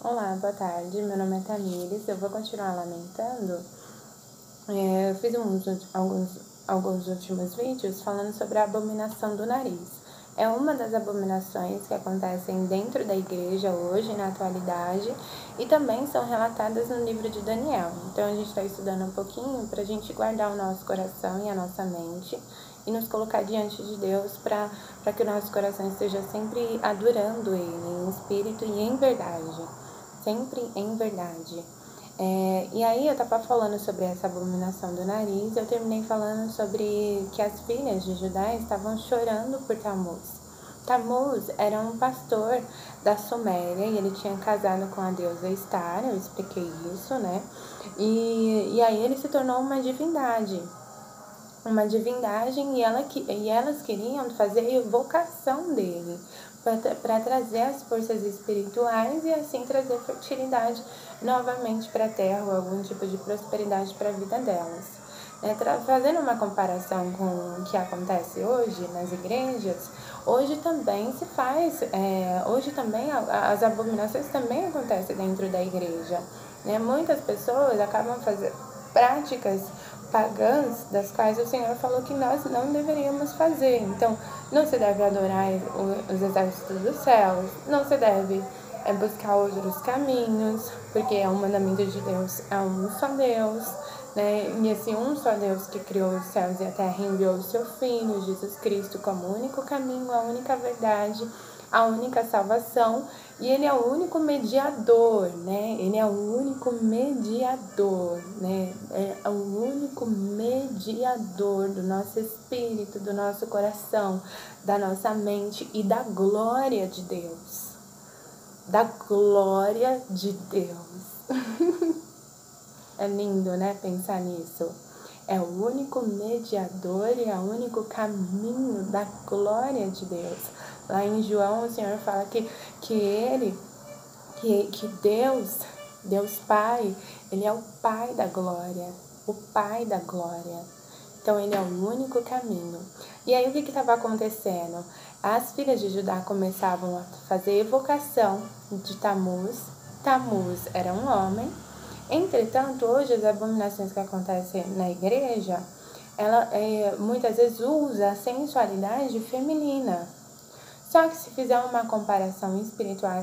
Olá, boa tarde. Meu nome é Tamires. Eu vou continuar lamentando. Eu fiz alguns últimos vídeos falando sobre a abominação do nariz. É uma das abominações que acontecem dentro da igreja hoje, na atualidade, e também são relatadas no livro de Daniel. Então a gente está estudando um pouquinho para a gente guardar o nosso coração e a nossa mente e nos colocar diante de Deus para que o nosso coração esteja sempre adorando Ele, em espírito e em verdade. Sempre em verdade. E aí eu tava falando sobre essa abominação do nariz, eu terminei falando sobre que as filhas de Judá estavam chorando por Tamuz. Tamuz era um pastor da Suméria e ele tinha casado com a deusa Estar, eu expliquei isso, né? E aí ele se tornou uma divindade e elas queriam fazer a evocação dele para trazer as forças espirituais e assim trazer fertilidade novamente para a terra ou algum tipo de prosperidade para a vida delas. Fazendo uma comparação com o que acontece hoje nas igrejas, hoje também se faz, hoje também as abominações também acontecem dentro da igreja. Muitas pessoas acabam fazendo práticas pagãs das quais o Senhor falou que nós não deveríamos fazer. Então, não se deve adorar os exércitos dos céus, não se deve buscar outros caminhos, porque é um mandamento de Deus, é um só Deus, né? E esse um só Deus que criou os céus e a terra enviou o seu Filho, Jesus Cristo, como o único caminho, a única verdade, a única salvação, e ele é o único mediador, né? Ele é o único mediador, né? É o único mediador do nosso espírito, do nosso coração, da nossa mente e da glória de Deus. Da glória de Deus. É lindo, né? Pensar nisso. É o único mediador e é o único caminho da glória de Deus. Lá em João, o Senhor fala que Deus Pai, Ele é o Pai da glória. O Pai da glória. Então, Ele é o único caminho. E aí, o que estava acontecendo? As filhas de Judá começavam a fazer evocação de Tamuz. Tamuz era um homem. Entretanto, hoje as abominações que acontecem na igreja, ela muitas vezes usa a sensualidade feminina. Só que se fizer uma comparação espiritual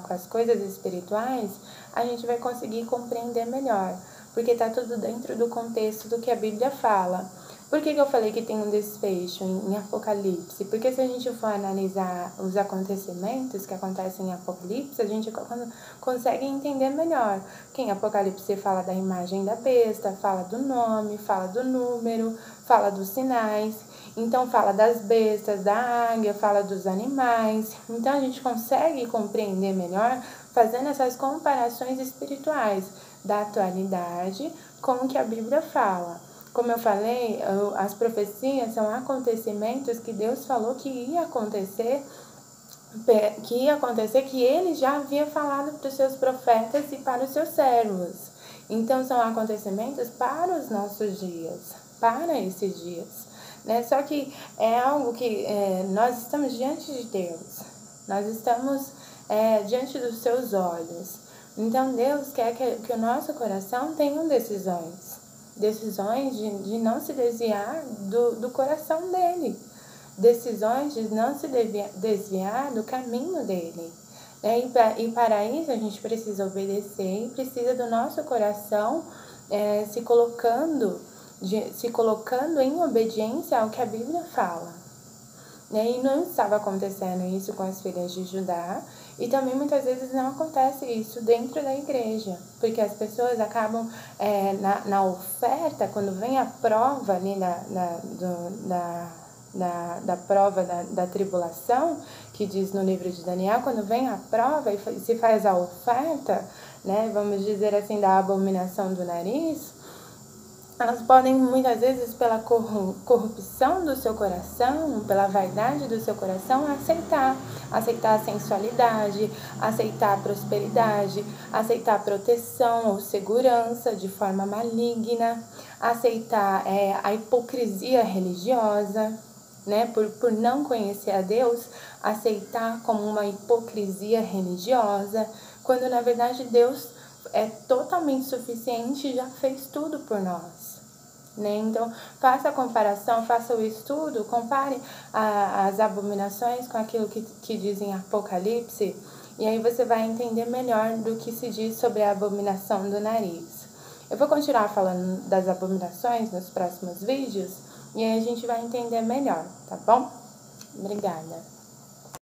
com as coisas espirituais, a gente vai conseguir compreender melhor, porque está tudo dentro do contexto do que a Bíblia fala. Por que eu falei que tem um desfecho em Apocalipse? Porque se a gente for analisar os acontecimentos que acontecem em Apocalipse, a gente consegue entender melhor. Porque em Apocalipse fala da imagem da besta, fala do nome, fala do número, fala dos sinais. Então fala das bestas, da águia, fala dos animais. Então a gente consegue compreender melhor fazendo essas comparações espirituais da atualidade com o que a Bíblia fala. Como eu falei, as profecias são acontecimentos que Deus falou que ia acontecer, que Ele já havia falado para os seus profetas e para os seus servos. Então são acontecimentos para os nossos dias, para esses dias. Só que é algo que nós estamos diante de Deus, nós estamos diante dos seus olhos. Então Deus quer que o nosso coração tenha decisões de não se desviar do coração dele, decisões de não se desviar do caminho dele. E para isso a gente precisa obedecer e precisa do nosso coração se colocando em obediência ao que a Bíblia fala. E não estava acontecendo isso com as filhas de Judá, e também muitas vezes não acontece isso dentro da igreja, porque as pessoas acabam na oferta, quando vem a prova ali da prova da tribulação, que diz no livro de Daniel, quando vem a prova e se faz a oferta, vamos dizer assim, da abominação do nariz, elas podem muitas vezes pela corrupção do seu coração, pela vaidade do seu coração, aceitar a sensualidade, aceitar a prosperidade, aceitar a proteção ou segurança de forma maligna, aceitar a hipocrisia religiosa. né, por não conhecer a Deus, aceitar como uma hipocrisia religiosa, quando na verdade Deus é totalmente suficiente e já fez tudo por nós, né? Então, faça a comparação, faça o estudo, compare as abominações com aquilo que diz em Apocalipse, e aí você vai entender melhor do que se diz sobre a abominação do nariz. Eu vou continuar falando das abominações nos próximos vídeos, e aí a gente vai entender melhor, tá bom? Obrigada.